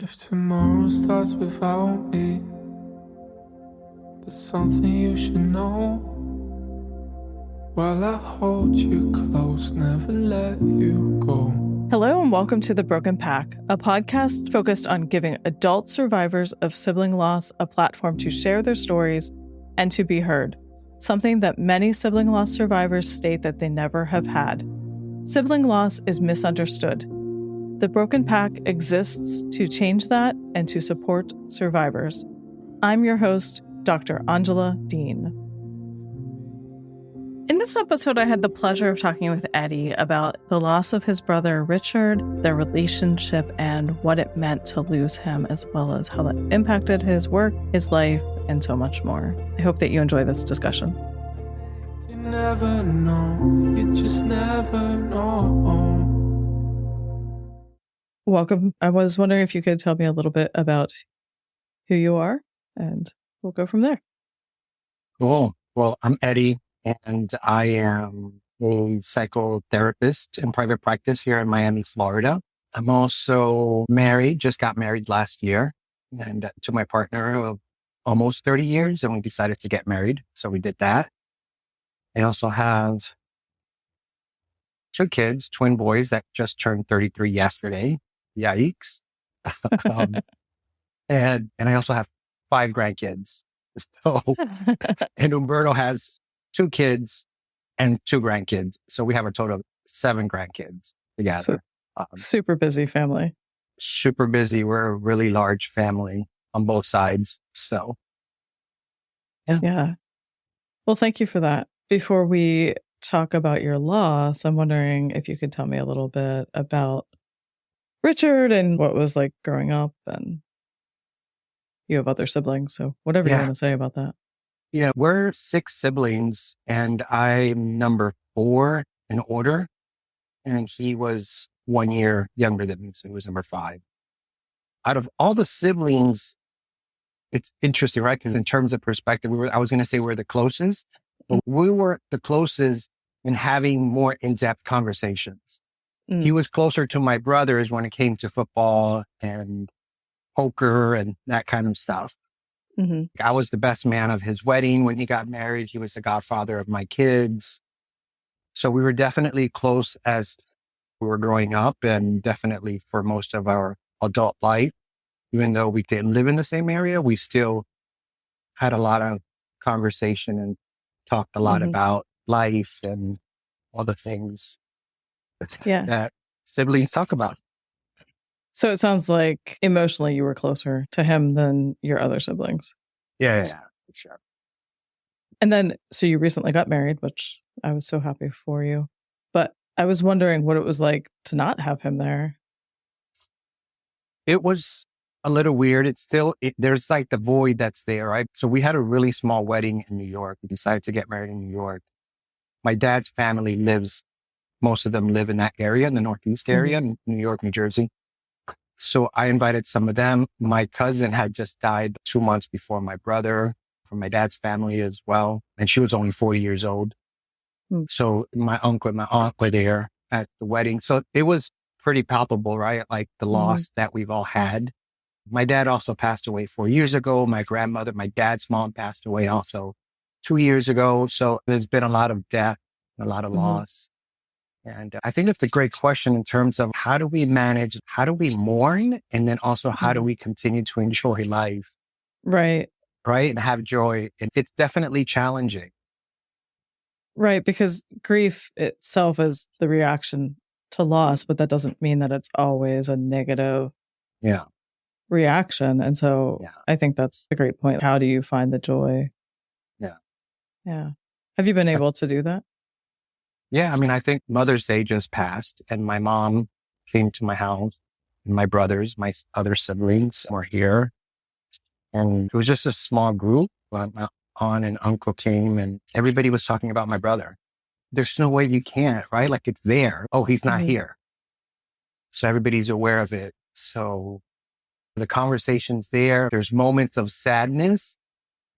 If tomorrow starts without me, there's something you should know. While I hold you close, never let you go. Hello and welcome to The Broken Pack, a podcast focused on giving adult survivors of sibling loss a platform to share their stories and to be heard, something that many sibling loss survivors state that they never have had. Sibling loss is misunderstood. The Broken Pack exists to change that and to support survivors. I'm your host, Dr. Angela Dean. In this episode, I had the pleasure of talking with Eddie about the loss of his brother, Richard, their relationship, and what it meant to lose him, as well as how that impacted his work, his life, and so much more. I hope that you enjoy this discussion. You never know, you just never know. Welcome. I was wondering if you could tell me a little bit about who you are, and we'll go from there. Cool. Well, I'm Eddie, and I am a psychotherapist in private practice here in Miami, Florida. I'm also married, just got married last year, and to my partner of almost 30 years, and we decided to get married. So we did that. I also have 2 kids, twin boys that just turned 33 yesterday. Yikes. And I also have 5 grandkids. So, and Umberto has 2 kids and 2 grandkids. So we have a total of 7 grandkids together. Super busy family. Super busy. We're a really large family on both sides. So, Yeah. Well, thank you for that. Before we talk about your loss, I'm wondering if you could tell me a little bit about Richard and what it was like growing up. And you have other siblings, so whatever you want to say about that. Yeah, we're 6 siblings, and I'm number 4 in order. And he was 1 year younger than me, so he was number 5. Out of all the siblings, it's interesting, right? Because in terms of perspective, I was going to say we're the closest, but we were the closest in having more in-depth conversations. He was closer to my brothers when it came to football and poker and that kind of stuff. Mm-hmm. I was the best man of his wedding when he got married. He was the godfather of my kids. So we were definitely close as we were growing up, and definitely for most of our adult life. Even though we didn't live in the same area, we still had a lot of conversation and talked a lot about life and all the things that siblings talk about. So it sounds like emotionally you were closer to him than your other siblings. Yeah, for sure. And then, so you recently got married, which I was so happy for you. But I was wondering what it was like to not have him there. It was a little weird. There's like the void that's there, right? So we had a really small wedding in New York. We decided to get married in New York. My dad's family most of them live in that area, in the Northeast area, in New York, New Jersey. So I invited some of them. My cousin had just died 2 months before my brother, from my dad's family as well. And she was only 40 years old. So my uncle and my aunt were there at the wedding. So it was pretty palpable, right? Like the loss that we've all had. My dad also passed away 4 years ago. My grandmother, my dad's mom, passed away also 2 years ago. So there's been a lot of death, a lot of loss. And I think it's a great question in terms of how do we manage, how do we mourn? And then also how do we continue to enjoy life? Right. Right. And have joy. And it's definitely challenging. Right. Because grief itself is the reaction to loss, but that doesn't mean that it's always a negative reaction. And so I think that's a great point. How do you find the joy? Yeah. Have you been able to do that? Yeah. I mean, I think Mother's Day just passed and my mom came to my house and my brothers, my other siblings were here. And it was just a small group. My aunt and uncle came and everybody was talking about my brother. There's no way you can't, right? Like it's there. Oh, he's not here. So everybody's aware of it. So the conversation's there. There's moments of sadness.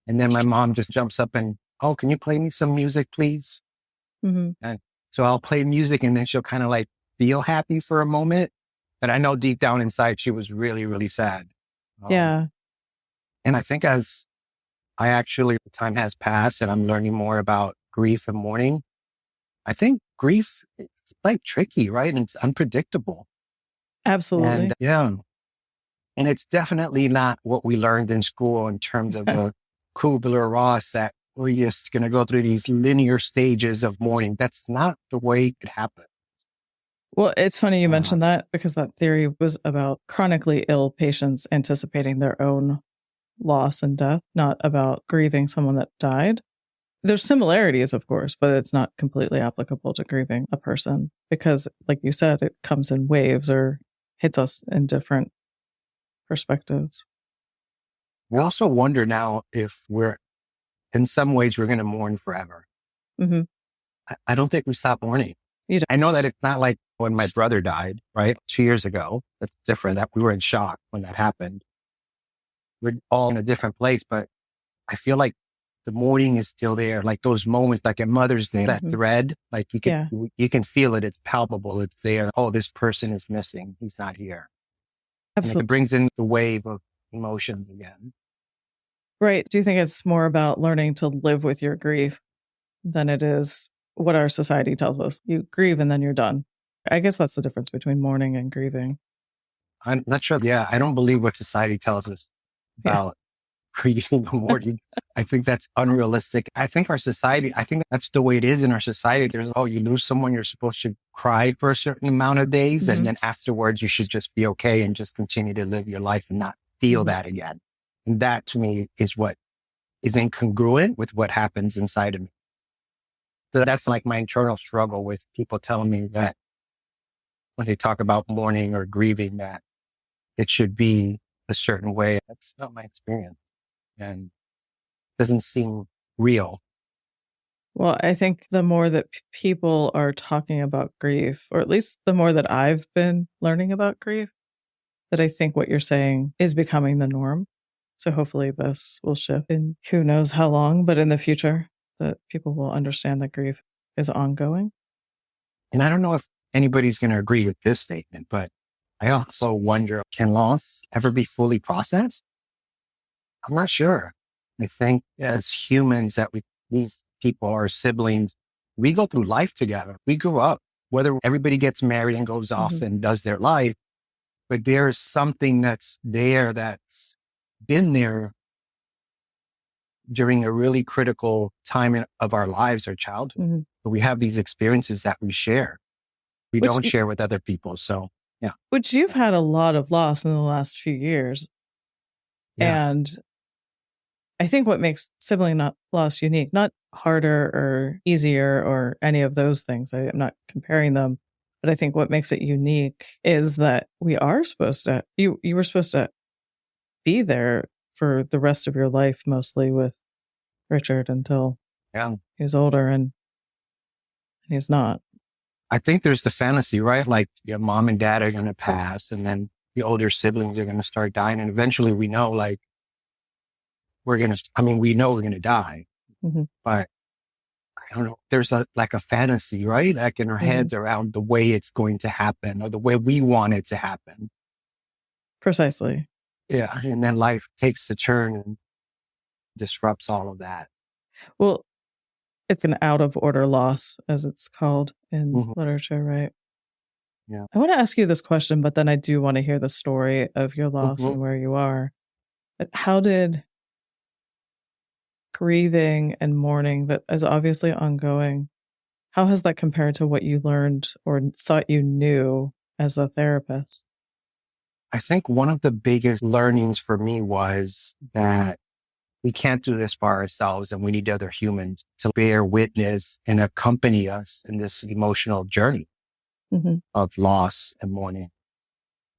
And then my mom just jumps up and, oh, can you play me some music, please? And so I'll play music and then she'll kind of like feel happy for a moment. But I know deep down inside, she was really, really sad. Yeah. And I think as time has passed and I'm learning more about grief and mourning, I think grief, it's like tricky, right? And it's unpredictable. Absolutely. And yeah, and it's definitely not what we learned in school in terms of the Kubler-Ross that we're just going to go through these linear stages of mourning. That's not the way it happens. Well, it's funny you Uh, mentioned that because that theory was about chronically ill patients anticipating their own loss and death, not about grieving someone that died. There's similarities, of course, but it's not completely applicable to grieving a person because, like you said, it comes in waves or hits us in different perspectives. We also wonder now if in some ways, we're going to mourn forever. Mm-hmm. I don't think we stop mourning. You don't. I know that it's not like when my brother died, right? 2 years ago. That's different. That we were in shock when that happened. We're all in a different place, but I feel like the mourning is still there. Like those moments, like at Mother's Day, that Mhm. thread, like Yeah. you can feel it. It's palpable. It's there. Oh, this person is missing. He's not here. And Absolutely. it brings in the wave of emotions again. Right. Do you think it's more about learning to live with your grief than it is what our society tells us? You grieve and then you're done. I guess that's the difference between mourning and grieving. I'm not sure. Yeah, I don't believe what society tells us Yeah. about grieving or mourning. I think that's unrealistic. I think that's the way it is in our society. You lose someone, you're supposed to cry for a certain amount of days. Mhm. And then afterwards, you should just be okay and just continue to live your life and not feel Mhm. that again. And that to me is what is incongruent with what happens inside of me. So that's like my internal struggle with people telling me that when they talk about mourning or grieving, that it should be a certain way. That's not my experience and doesn't seem real. Well, I think the more that people are talking about grief, or at least the more that I've been learning about grief, that I think what you're saying is becoming the norm. So hopefully this will shift in who knows how long, but in the future, that people will understand that grief is ongoing. And I don't know if anybody's going to agree with this statement, but I also wonder, can loss ever be fully processed? I'm not sure. I think as humans these people, our siblings, we go through life together. We grew up, whether everybody gets married and goes off Mhm. and does their life, but there's something that's been there during a really critical time of our lives, our childhood. Mhm. But we have these experiences that we share. We Which, don't share with other people. So yeah. which you've had a lot of loss in the last few years. Yeah. And I think what makes sibling loss unique, not harder or easier or any of those things. I'm not comparing them, but I think what makes it unique is that we are supposed to, you were supposed to be there for the rest of your life, mostly with Richard until Yeah. he was older and he's not. I think there's the fantasy, right? Like your mom and dad are going to pass and then the older siblings are going to start dying. And eventually we know we know we're going to die, Mhm. but I don't know. There's like a fantasy, right? Like in our heads around the way it's going to happen or the way we want it to happen. Precisely. Yeah. And then life takes a turn and disrupts all of that. Well, it's an out of order loss, as it's called in Mhm. literature, right? Yeah. I want to ask you this question, but then I do want to hear the story of your loss Mhm. and where you are. But how did grieving and mourning that is obviously ongoing, how has that compared to what you learned or thought you knew as a therapist? I think one of the biggest learnings for me was that we can't do this by ourselves and we need other humans to bear witness and accompany us in this emotional journey Mhm. of loss and mourning.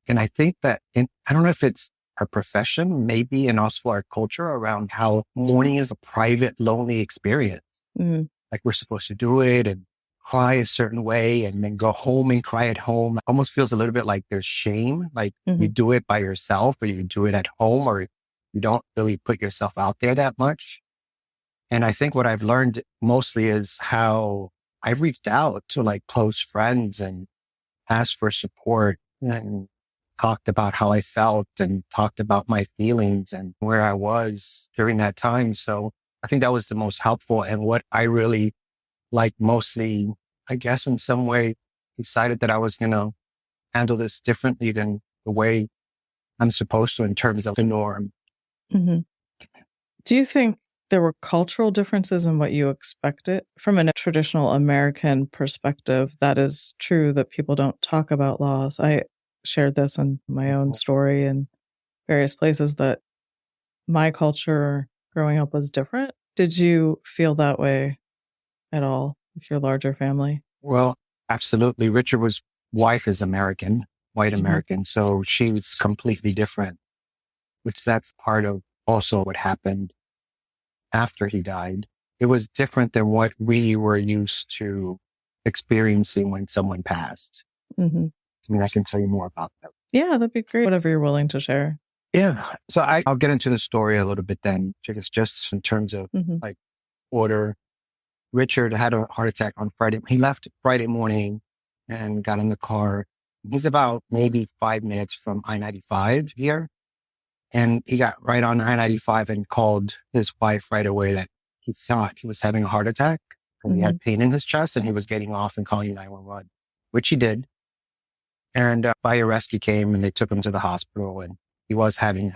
And I think that, I don't know if it's our profession, maybe, and also our culture around how mourning is a private, lonely experience. Mhm. Like we're supposed to do it and cry a certain way and then go home and cry at home. Almost feels a little bit like there's shame, like you Mhm. do it by yourself or you do it at home or you don't really put yourself out there that much. And I think what I've learned mostly is how I've reached out to like close friends and asked for support and talked about how I felt and talked about my feelings and where I was during that time. So I think that was the most helpful, and what I really like mostly, I guess in some way decided that I was going to handle this differently than the way I'm supposed to in terms of the norm. Hmm. Do you think there were cultural differences in what you expected from a traditional American perspective? That is true that people don't talk about loss. I shared this in my own story in various places that my culture growing up was different. Did you feel that way at all with your larger family? Well, absolutely. Richard's wife is American, white Mhm. American. So she was completely different, which that's part of also what happened after he died. It was different than what we were used to experiencing when someone passed. Mhm. I mean, I can tell you more about that. Yeah, that'd be great. Whatever you're willing to share. Yeah. So I'll get into the story a little bit then, because just in terms of Mhm. like order, Richard had a heart attack on Friday. He left Friday morning and got in the car. He's about maybe 5 minutes from I-95 here. And he got right on I-95 and called his wife right away that he thought he was having a heart attack and he Mhm. had pain in his chest, and he was getting off and calling 911, which he did. And fire rescue came and they took him to the hospital, and he was having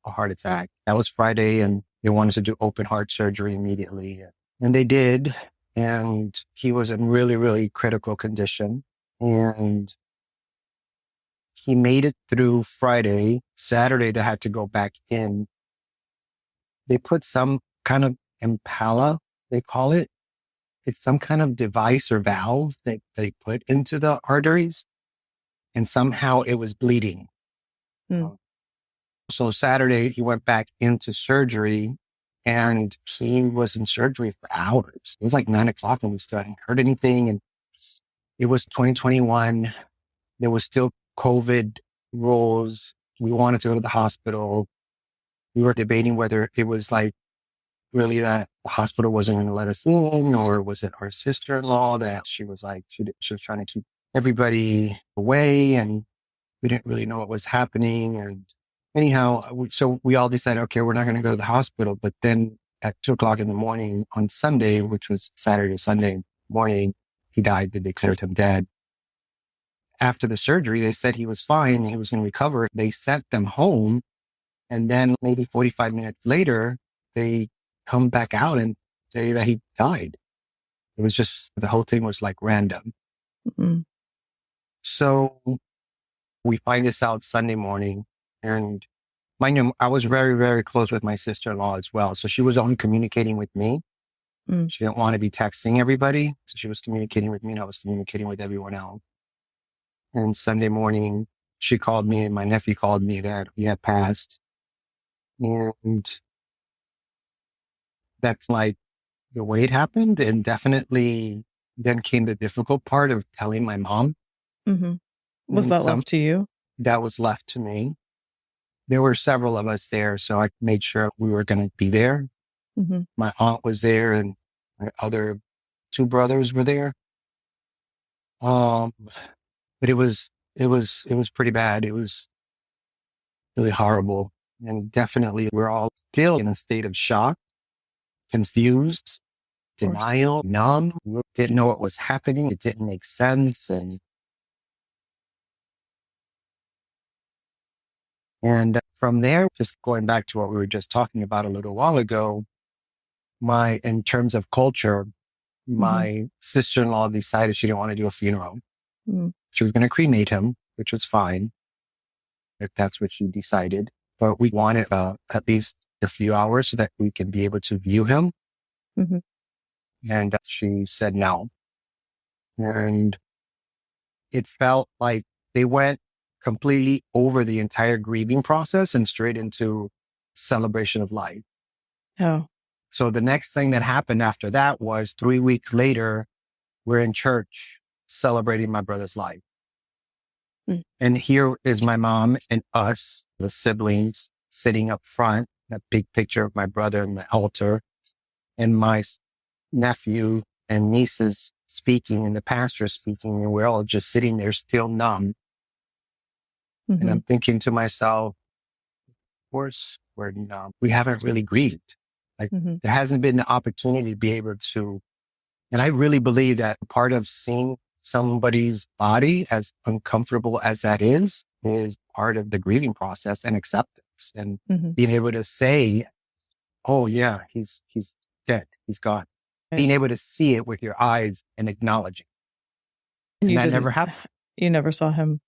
a heart attack. That was Friday, and they wanted to do open heart surgery immediately. And they did. And he was in really, really critical condition. And he made it through Friday. Saturday, they had to go back in. They put some kind of impala, they call it. It's some kind of device or valve that they put into the arteries. And somehow it was bleeding. Mm. So Saturday, he went back into surgery, and he was in surgery for hours. It was like 9 o'clock and we still hadn't heard anything. And it was 2021. There was still COVID rules. We wanted to go to the hospital. We were debating whether it was like really that the hospital wasn't going to let us in, or was it our sister-in-law that she was like, she was trying to keep everybody away, and we didn't really know what was happening. And anyhow, so we all decided, okay, we're not going to go to the hospital. But then at 2 o'clock in the morning on Sunday, which was Saturday, Sunday morning, he died. They declared him dead. After the surgery, they said he was fine. He was going to recover. They sent them home. And then maybe 45 minutes later, they come back out and say that he died. It was just, the whole thing was like random. Mm. So we find this out Sunday morning, and mind you, I was very, very close with my sister-in-law as well. So she was only communicating with me. Mm. She didn't want to be texting everybody. So she was communicating with me, and I was communicating with everyone else. And Sunday morning, she called me, and my nephew called me that he had passed. And that's like the way it happened. And definitely then came the difficult part of telling my mom. Hmm. Was And that left to you? that was left to me. There were several of us there, so I made sure we were going to be there. Hmm. My aunt was there, and my other two brothers were there. But it was pretty bad. It was really horrible. And definitely we're all still in a state of shock, confused, Of course. denial, numb. We didn't know what was happening. It didn't make sense. And from there, just going back to what we were just talking about a little while ago, in terms of culture, Hmm. my sister-in-law decided she didn't want to do a funeral. Mm. She was going to cremate him, which was fine if that's what she decided. But we wanted at least a few hours so that we can be able to view him. Hmm. And she said no. And it felt like they went completely over the entire grieving process and straight into celebration of life. Oh. So the next thing that happened after that was 3 weeks later, we're in church celebrating my brother's life. Mm. And here is my mom and us, the siblings, sitting up front, that big picture of my brother in the altar, and my nephew and nieces speaking, and the pastor speaking, and we're all just sitting there still numb. And I'm thinking to myself, of course, we haven't really grieved. Like there hasn't been the opportunity to be able to. And I really believe that part of seeing somebody's body, as uncomfortable as that is part of the grieving process and acceptance and being able to say, oh yeah, he's dead. He's gone. Being able to see it with your eyes and acknowledging. And that never happened. You never saw him?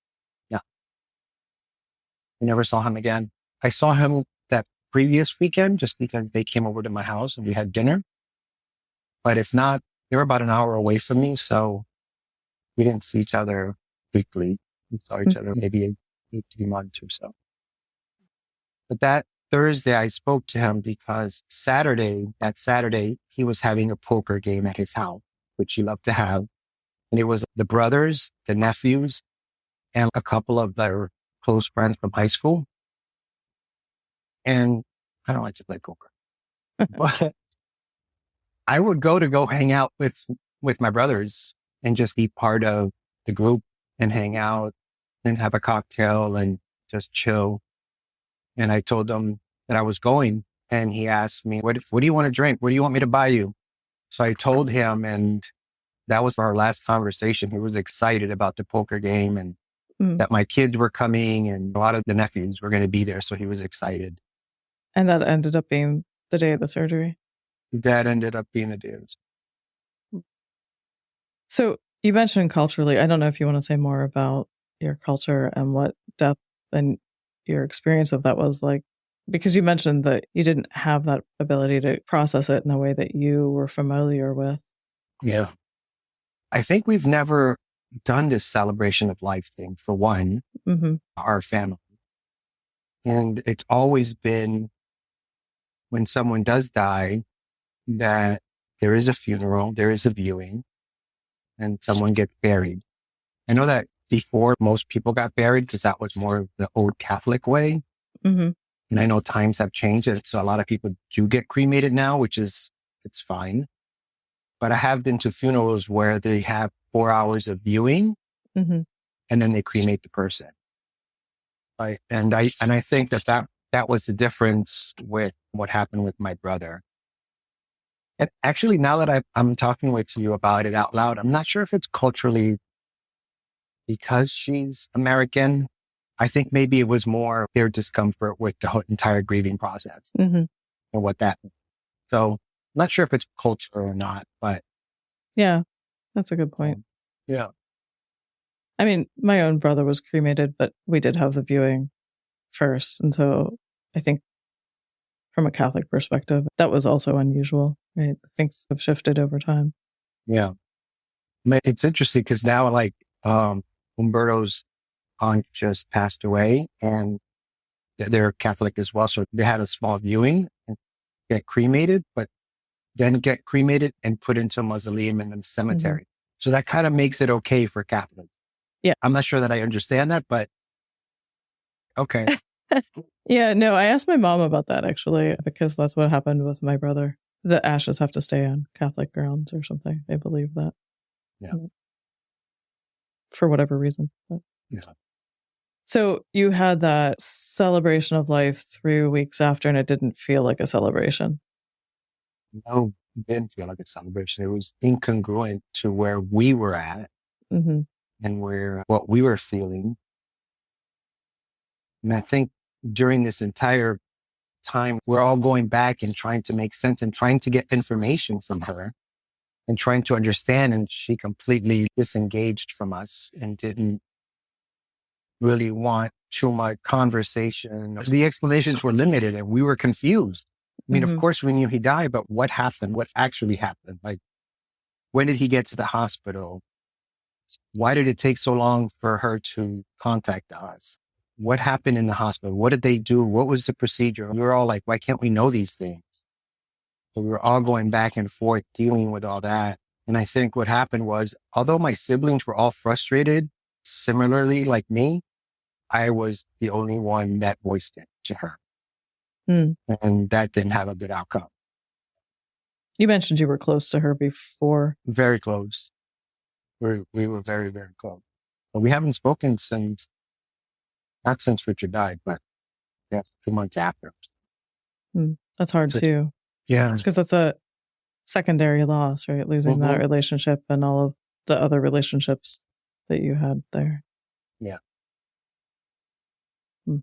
Yeah. I never saw him again. I saw him that previous weekend just because they came over to my house and we had dinner. But if not, they were about an hour away from me. So we didn't see each other weekly. We saw each other maybe 18 months or so. But that Thursday, I spoke to him because that Saturday, he was having a poker game at his house, which he loved to have. And it was the brothers, the nephews, and a couple of their close friends from high school. And I don't like to play poker, but I would go hang out with my brothers and just be part of the group and hang out and have a cocktail and just chill. And I told him that I was going, and he asked me, what do you want to drink? What do you want me to buy you? So I told him, and that was our last conversation. He was excited about the poker game and that my kids were coming and a lot of the nephews were going to be there. So he was excited. And that ended up being the day of the surgery? That ended up being the day of the surgery. So you mentioned culturally, I don't know if you want to say more about your culture and what death and your experience of that was like, because you mentioned that you didn't have that ability to process it in the way that you were familiar with. Yeah. I think we've never done this celebration of life thing for one, our family. And it's always been when someone does die that there is a funeral, there is a viewing, and someone gets buried. I know that before most people got buried because that was more of the old Catholic way. And I know times have changed. And so a lot of people do get cremated now, it's fine. But I have been to funerals where they have 4 hours of viewing and then they cremate the person. Right. And I think that was the difference with what happened with my brother. And actually, now that I'm talking with you about it out loud, I'm not sure if it's culturally because she's American. I think maybe it was more their discomfort with the whole entire grieving process and what that means. So I'm not sure if it's culture or not, but. Yeah, that's a good point. Yeah. I mean, my own brother was cremated, but we did have the viewing first. And so I think from a Catholic perspective, that was also unusual, right? Things have shifted over time. Yeah. It's interesting because now like, Humberto's aunt just passed away and they're Catholic as well. So they had a small viewing and get cremated, but then get cremated and put into a mausoleum in the cemetery. So that kind of makes it okay for Catholics. Yeah. I'm not sure that I understand that, but okay. Yeah, no, I asked my mom about that actually, because that's what happened with my brother. The ashes have to stay on Catholic grounds or something. They believe that. Yeah. For whatever reason. But. Yeah. So you had that celebration of life 3 weeks after, and it didn't feel like a celebration. No, it didn't feel like a celebration. It was incongruent to where we were at and what we were feeling. And I think during this entire time, we're all going back and trying to make sense and trying to get information from her and trying to understand. And she completely disengaged from us and didn't really want too much conversation. The explanations were limited and we were confused. I mean, of course we knew he died, but what happened? What actually happened? Like, when did he get to the hospital? Why did it take so long for her to contact us? What happened in the hospital? What did they do? What was the procedure? We were all like, why can't we know these things? So we were all going back and forth dealing with all that. And I think what happened was, although my siblings were all frustrated, similarly like me, I was the only one that voiced it to her. And that didn't have a good outcome. You mentioned you were close to her before. Very close. We were very, very close. But we haven't spoken since Not since Richard died, but yes, 2 months after. That's hard So, too, yeah. because that's a secondary loss, right? Losing that Mm-hmm. relationship and all of the other relationships that you had there. Yeah. Hmm.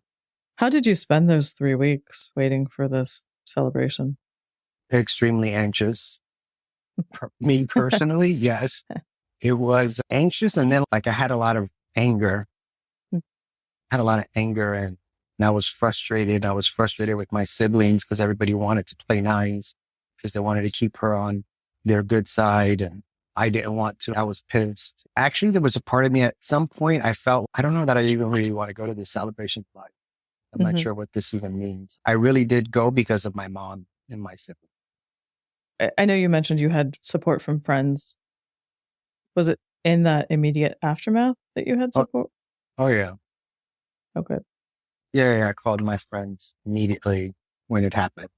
How did you spend those 3 weeks waiting for this celebration? Extremely anxious. Me personally, yes. It was anxious. And then like I had a lot of anger, and I was frustrated. I was frustrated with my siblings because everybody wanted to play nice because they wanted to keep her on their good side. And I didn't want to. I was pissed. Actually, there was a part of me at some point I felt, I don't know that I even really want to go to this celebration of life. I'm not sure what this even means. I really did go because of my mom and my siblings. I know you mentioned you had support from friends. Was it in that immediate aftermath that you had Oh, support? oh yeah. Okay. Yeah. I called my friends immediately when it happened.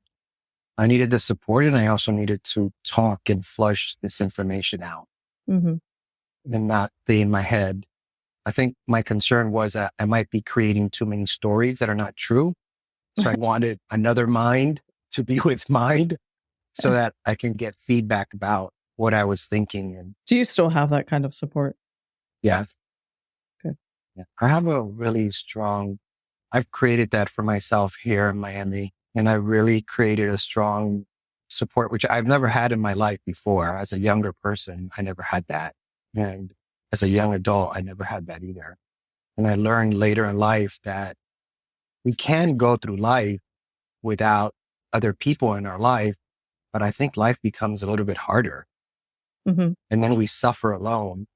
I needed the support and I also needed to talk and flush this information out Mm-hmm. and not stay in my head. I think my concern was that I might be creating too many stories that are not true. So I wanted another mind to be with mind so that I can get feedback about what I was thinking. And Do you still have that kind of support? yeah, Good. yeah. I have a really strong, I've created that for myself here in Miami. And I really created a strong support, which I've never had in my life before. As a younger person, I never had that. And as a young adult, I never had that either. And I learned later in life that we can go through life without other people in our life, but I think life becomes a little bit harder. Mm-hmm. And then we suffer alone.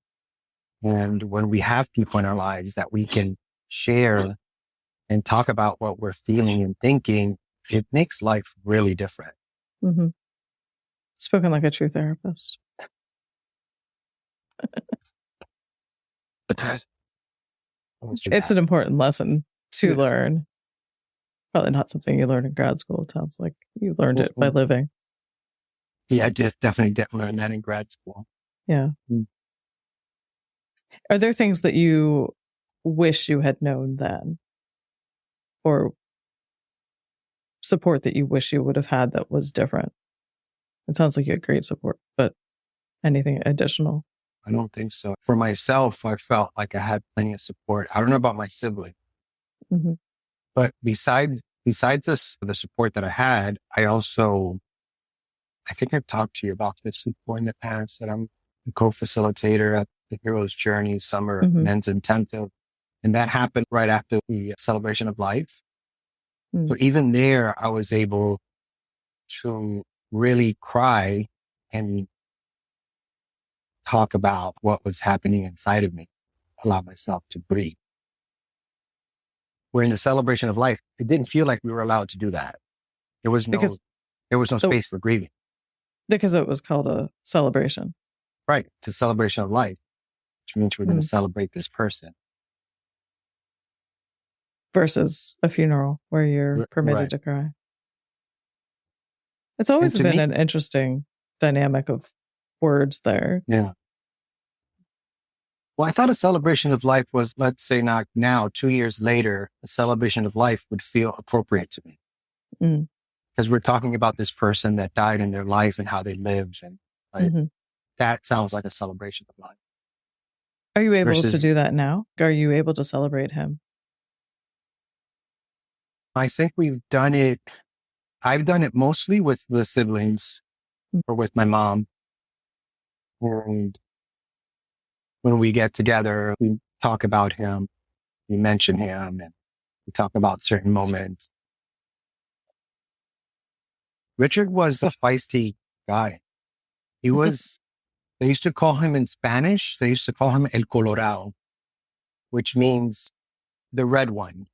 And when we have people in our lives that we can share and talk about what we're feeling and thinking, it makes life really different. Mm-hmm. Spoken like a true therapist. It's an important lesson to learn. Probably not something you learn in grad school. It sounds like you learned it by living. Yeah, I definitely didn't learn that in grad school. Yeah. Are there things that you wish you had known then? Or support that you wish you would have had that was different? It sounds like you had great support, but anything additional? I don't think so. For myself, I felt like I had plenty of support. I don't know about my sibling, Mm-hmm. but besides this, the support that I had, I think I've talked to you about this before in the past that I'm a co-facilitator at the Hero's Journey Summer Men's Intensive. And that happened right after the celebration of life. So even there, I was able to really cry and talk about what was happening inside of me, allow myself to breathe. Where in the celebration of life, it didn't feel like we were allowed to do that. There was no space for grieving. Because it was called a celebration. Right. It's a celebration of life, which means we're going to celebrate this person. Versus a funeral where you're permitted to cry. It's always been an interesting dynamic of words there. Yeah. Well, I thought a celebration of life was, let's say not now, 2 years later, a celebration of life would feel appropriate to me. Because we're talking about this person that died in their life and how they lived. And that sounds like a celebration of life. Are you able to do that now? Are you able to celebrate him? I think we've done it. I've done it mostly with the siblings or with my mom. And when we get together, we talk about him, we mention him, and we talk about certain moments. Richard was a feisty guy. He was, they used to call him in Spanish, they used to call him El Colorado, which means the red one.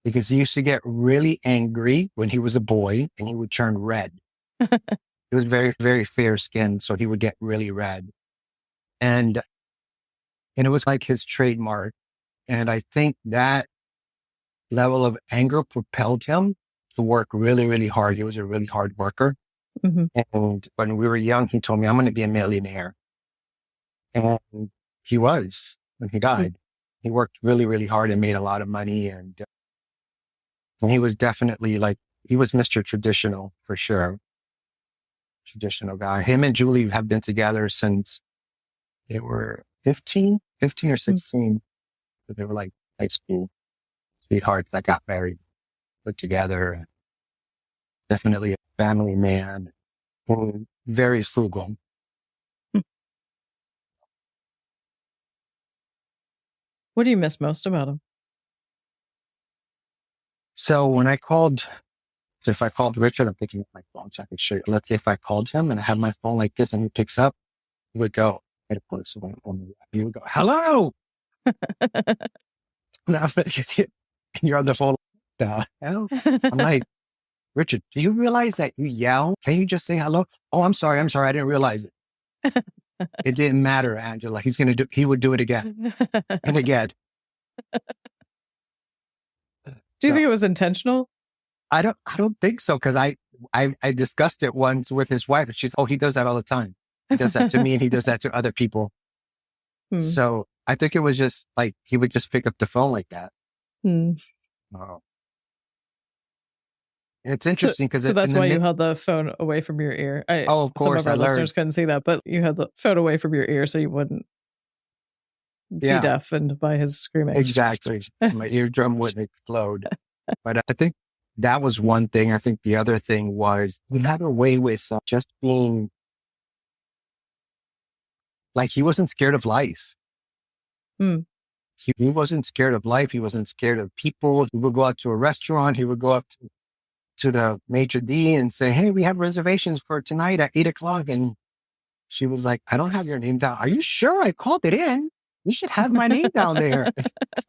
Because he used to get really angry when he was a boy and he would turn red. He was very, very fair skinned, so he would get really red. And it was like his trademark. And I think that level of anger propelled him to work really, really hard. He was a really hard worker. And when we were young, he told me, I'm going to be a millionaire. And he was when he died. He worked really, really hard and made a lot of money. And he was definitely he was Mr. Traditional for sure. Traditional guy. Him and Julie have been together since they were 15 or 16. So they were like high school sweethearts that got married, put together. Definitely a family man. Very frugal. What do you miss most about him? So if I called Richard, I'm picking up my phone so I can show you. Let's say if I called him and I have my phone like this and he picks up, he would go, he would go, hello. And you're on the phone. The hell? I'm like, Richard, do you realize that you yell? Can you just say hello? Oh, I'm sorry. I didn't realize it. It didn't matter, Angela. He would do it again and again. Do you think it was intentional? I don't think so. Cause I discussed it once with his wife and she's, he does that all the time. He does that to me and he does that to other people. So I think it was just like, he would just pick up the phone like that. Oh. It's interesting because so that's why you held the phone away from your ear. Of course. Some of our listeners couldn't see that, but you had the phone away from your ear so you wouldn't be deafened by his screaming. Exactly. My eardrum wouldn't explode. But I think that was one thing. I think the other thing was we had a way with just being like, he wasn't scared of life. He wasn't scared of life. He wasn't scared of people. He would go out to a restaurant. He would go up to the maitre d' and say, hey, we have reservations for tonight at 8:00. And she was like, I don't have your name down. Are you sure? I called it in. You should have my name down there.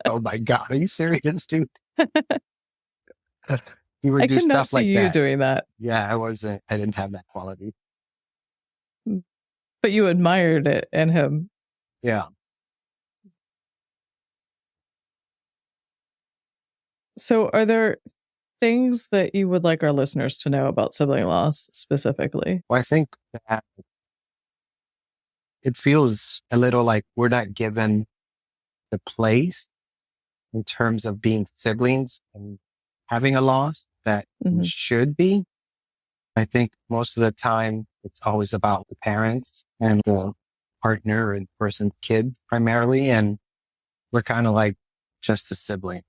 Oh my God. Are you serious, dude? He would do stuff like that. I cannot see you doing that. Yeah, I didn't have that quality. But you admired it in him. Yeah. So are there things that you would like our listeners to know about sibling loss specifically? Well, I think that it feels a little like we're not given the place in terms of being siblings and having a loss that we should be. I think most of the time it's always about the parents and the partner and person's kids primarily. And we're kind of like just a sibling.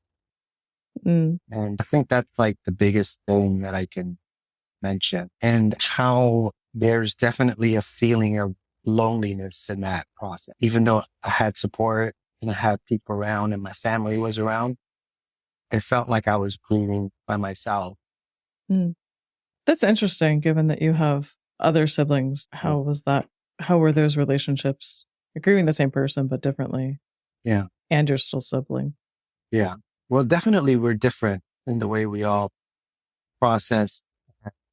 And I think that's like the biggest thing that I can mention, and how there's definitely a feeling of loneliness in that process. Even though I had support and I had people around and my family was around, it felt like I was grieving by myself. That's interesting, given that you have other siblings. How was that? How were those relationships? You're grieving the same person, but differently. Yeah. And you're still sibling. Yeah. Well, definitely we're different in the way we all process,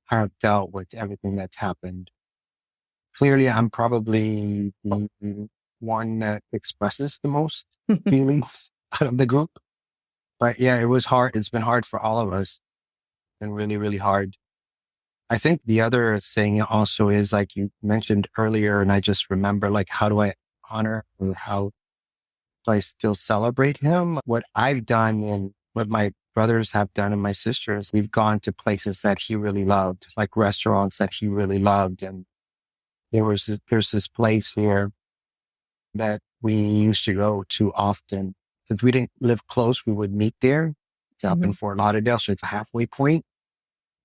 have dealt with everything that's happened. Clearly, I'm probably the one that expresses the most feelings out of the group. But yeah, it was hard. It's been hard for all of us. It's been really, really hard. I think the other thing also is like you mentioned earlier, and I just remember like, how do I honor or how do I still celebrate him? What I've done and what my brothers have done and my sisters, we've gone to places that he really loved, like restaurants that he really loved. And there's this place here that we used to go to often. Since we didn't live close, we would meet there. It's up in Fort Lauderdale, so it's a halfway point.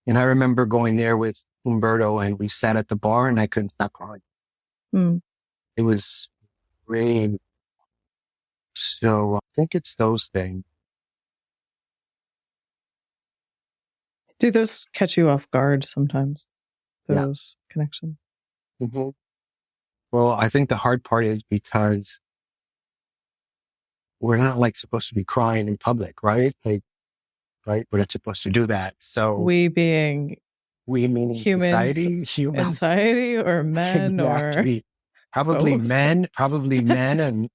And I remember going there with Humberto and we sat at the bar and I couldn't stop crying. It was great. So I think it's those things. Do those catch you off guard sometimes? Those connections? Well, I think the hard part is because we're not like supposed to be crying in public, right? Like, right? We're not supposed to do that. So we meaning humans, society or men exactly. or probably men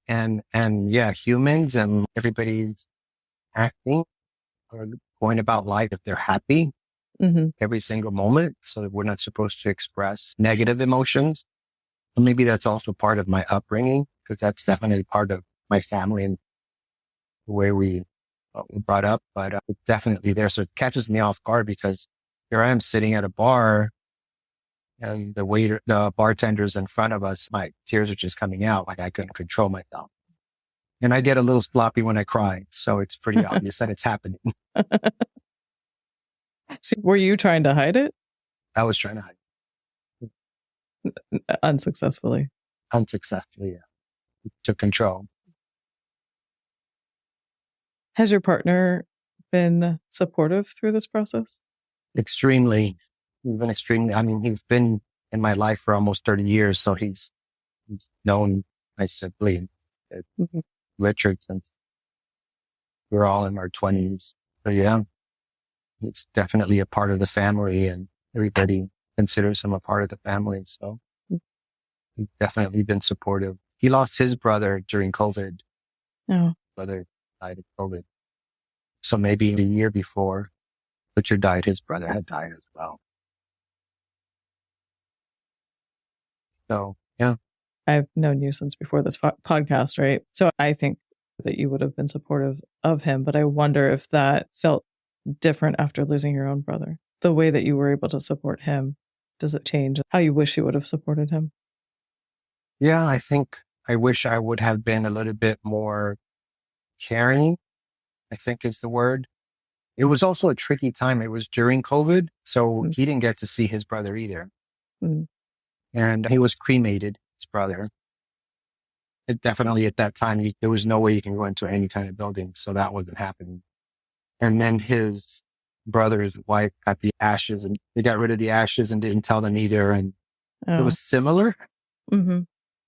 and yeah, humans, and everybody's acting or going about life if they're happy every single moment. So we're not supposed to express negative emotions. And maybe that's also part of my upbringing, because that's definitely part of my family and the way we were brought up, but it's definitely there. So it catches me off guard because here I am sitting at a bar and the bartender's in front of us. My tears are just coming out. Like I couldn't control myself. And I get a little sloppy when I cry. So it's pretty obvious that it's happening. So were you trying to hide it? I was trying to hide Unsuccessfully. unsuccessfully, yeah, to control. Has your partner been supportive through this process? Extremely. He's been extremely, I mean, he's been in my life for almost 30 years. So he's known my sibling, Mhm. Richard, since we were all in our 20s. So yeah, he's definitely a part of the family and everybody considers him a part of the family. So he's definitely been supportive. He lost his brother during COVID. Oh, Brother died of COVID. So maybe the year before Richard died, his brother had died as well. So yeah. I've known you since before this podcast, right? So I think that you would have been supportive of him, but I wonder if that felt different after losing your own brother. The way that you were able to support him, does it change how you wish you would have supported him? Yeah, I think I wish I would have been a little bit more caring, I think is the word. It was also a tricky time. It was during COVID. So he didn't get to see his brother either. Mm. And he was cremated, his brother. It definitely at that time, there was no way you can go into any kind of building. So that wasn't happening. And then his brother's wife got the ashes and they got rid of the ashes and didn't tell them either. And it was similar. Mm-hmm.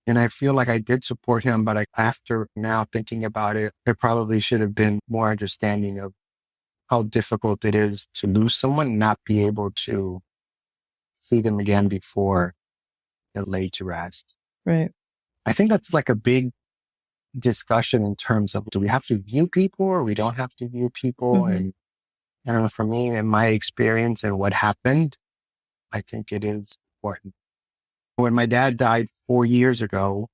And I feel like I did support him, but after now thinking about it, there probably should have been more understanding of how difficult it is to lose someone and not be able to see them again before they're laid to rest. Right. I think that's like a big discussion in terms of, do we have to view people or we don't have to view people? Mm-hmm. And I don't know, for me and my experience and what happened, I think it is important. When my dad died 4 years ago,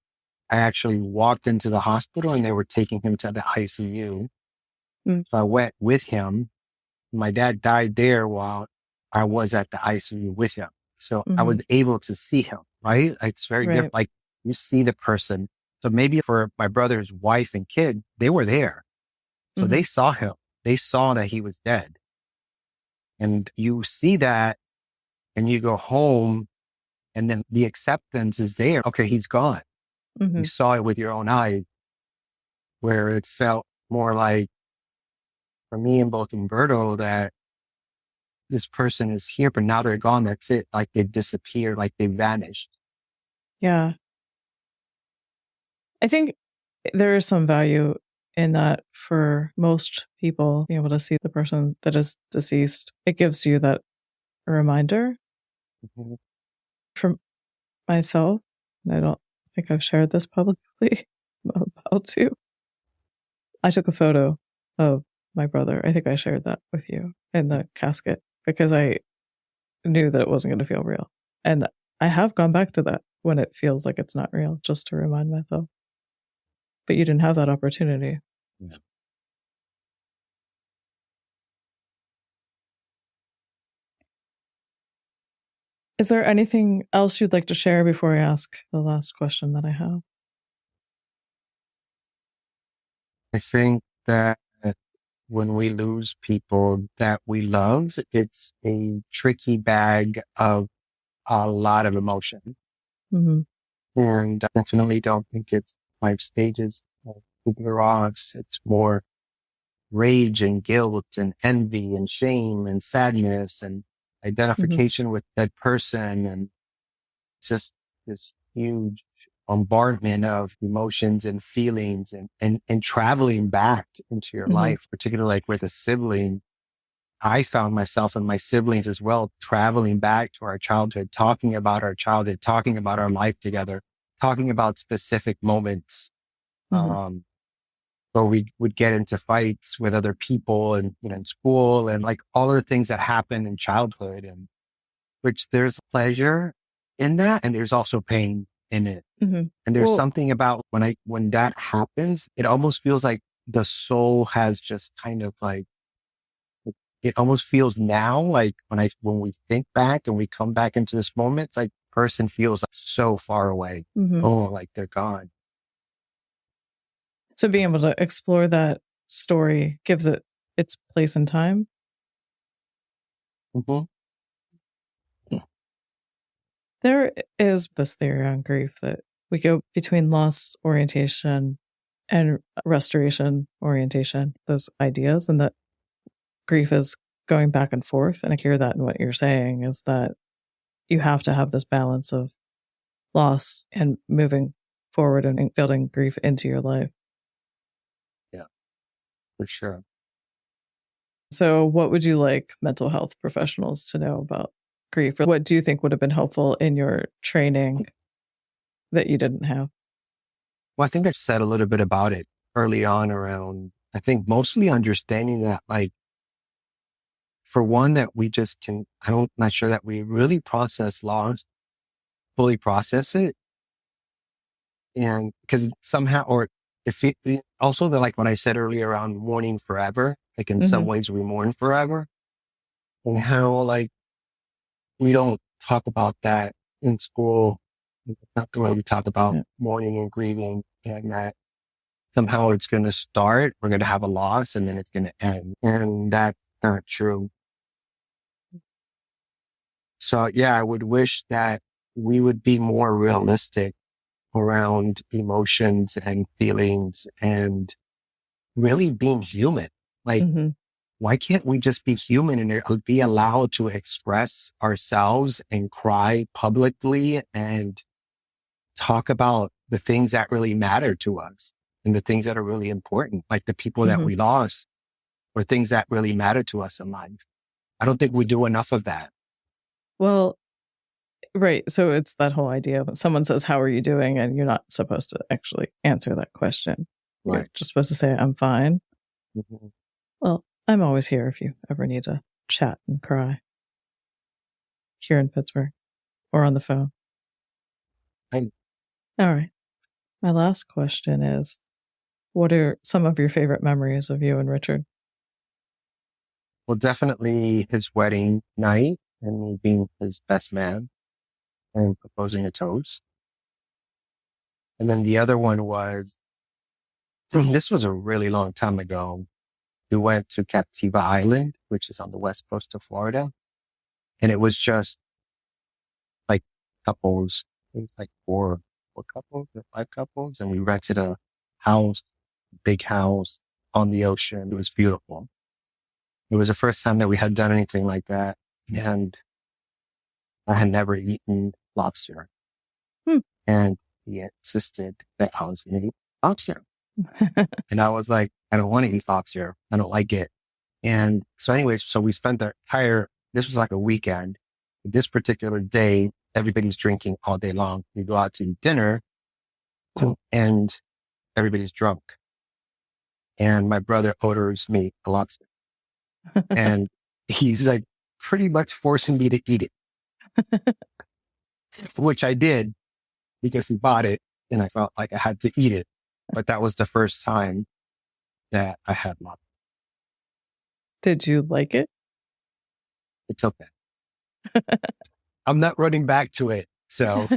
I actually walked into the hospital and they were taking him to the ICU. Mm. So I went with him. My dad died there while I was at the ICU with him. So I was able to see him, right? It's very different. Like you see the person. So maybe for my brother's wife and kid, they were there. So they saw him. They saw that he was dead. And you see that and you go home and then the acceptance is there. Okay, he's gone. You saw it with your own eyes, where it felt more like, for me and both Umberto, that this person is here, but now they're gone. That's it. Like they've disappeared, like they vanished. Yeah. I think there is some value in that for most people, being able to see the person that is deceased. It gives you that reminder. Mm-hmm. For myself, and I don't think I've shared this publicly. I'm about to. I took a photo of my brother. I think I shared that with you in the casket because I knew that it wasn't going to feel real. And I have gone back to that when it feels like it's not real, just to remind myself. But you didn't have that opportunity. Yeah. Is there anything else you'd like to share before I ask the last question that I have? I think that when we lose people that we love, it's a tricky bag of a lot of emotion. Mm-hmm. And I definitely don't think it's 5 stages of Kubler-Ross. It's more rage and guilt and envy and shame and sadness and identification with that person. And just this huge bombardment of emotions and feelings and traveling back into your life, particularly like with a sibling. I found myself and my siblings as well, traveling back to our childhood, talking about our childhood, talking about our life together, talking about specific moments. So we would get into fights with other people and, in school and like all of the things that happen in childhood, and which there's pleasure in that. And there's also pain in it. And there's something about when that happens, it almost feels like the soul has just kind of like, it almost feels now like when we think back and we come back into this moment, it's like person feels like so far away. Mm-hmm. Oh, like they're gone. So being able to explore that story gives it its place in time. Mm-hmm. There is this theory on grief that we go between loss orientation and restoration orientation, those ideas, and that grief is going back and forth. And I hear that in what you're saying is that you have to have this balance of loss and moving forward and building grief into your life. Yeah, for sure. So what would you like mental health professionals to know about grief? Or what do you think would have been helpful in your training that you didn't have? Well, I think I said a little bit about it early on around, I think mostly understanding that, like, for one, that we just not sure that we really process loss, fully process it. And because somehow, or if it, also the, like what I said earlier around mourning forever, like in some ways we mourn forever, and how like we don't talk about that in school. Not the way we talk about mourning and grieving, and that somehow it's going to start, we're going to have a loss, and then it's going to end. And that's not true. So yeah, I would wish that we would be more realistic around emotions and feelings and really being human. Like, why can't we just be human and be allowed to express ourselves and cry publicly and talk about the things that really matter to us and the things that are really important, like the people that we lost or things that really matter to us in life. I don't think we do enough of that. Well, right. So it's that whole idea of someone says, "How are you doing?" And you're not supposed to actually answer that question. Right. You're just supposed to say, "I'm fine." Mm-hmm. Well, I'm always here if you ever need to chat and cry. Here in Pittsburgh or on the phone. All right. My last question is, what are some of your favorite memories of you and Richard? Well, definitely his wedding night and me being his best man and proposing a toast. And then the other one was, this was a really long time ago. We went to Captiva Island, which is on the west coast of Florida. And it was just like couples. It was like four couples or five couples. And we rented a house, big house on the ocean. It was beautiful. It was the first time that we had done anything like that. And I had never eaten lobster. And he insisted that I was going to eat lobster. And I was like, I don't want to eat lobster. I don't like it. And so anyways, so we spent this was like a weekend. This particular day, everybody's drinking all day long. We go out to eat dinner and everybody's drunk. And my brother orders me a lobster. And he's like pretty much forcing me to eat it, which I did because he bought it and I felt like I had to eat it. But that was the first time that I had lobster. Did you like it? It's okay. I'm not running back to it. So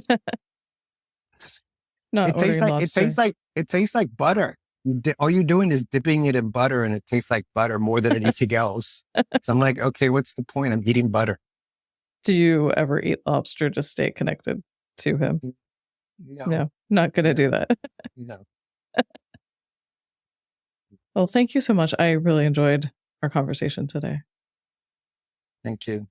Not ordering lobster. It tastes like butter. All you're doing is dipping it in butter and it tastes like butter more than anything else. So I'm like, okay, what's the point? I'm eating butter. Do you ever eat lobster to stay connected to him? No, not going to do that. No. Well, thank you so much. I really enjoyed our conversation today. Thank you.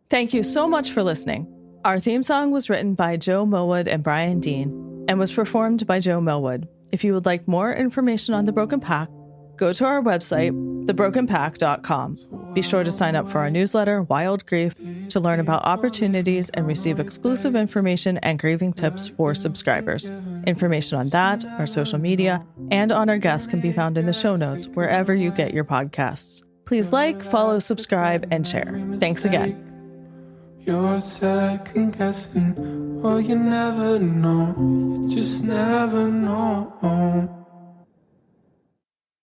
Thank you so much for listening. Our theme song was written by Joe Mylward and Brian Dean and was performed by Joe Mylward. If you would like more information on The Broken Pack, go to our website, thebrokenpack.com. Be sure to sign up for our newsletter, Wild Grief, to learn about opportunities and receive exclusive information and grieving tips for subscribers. Information on that, our social media, and on our guests can be found in the show notes wherever you get your podcasts. Please like, follow, subscribe, and share. Thanks again. You're second guessing, oh, you never know, you just never know.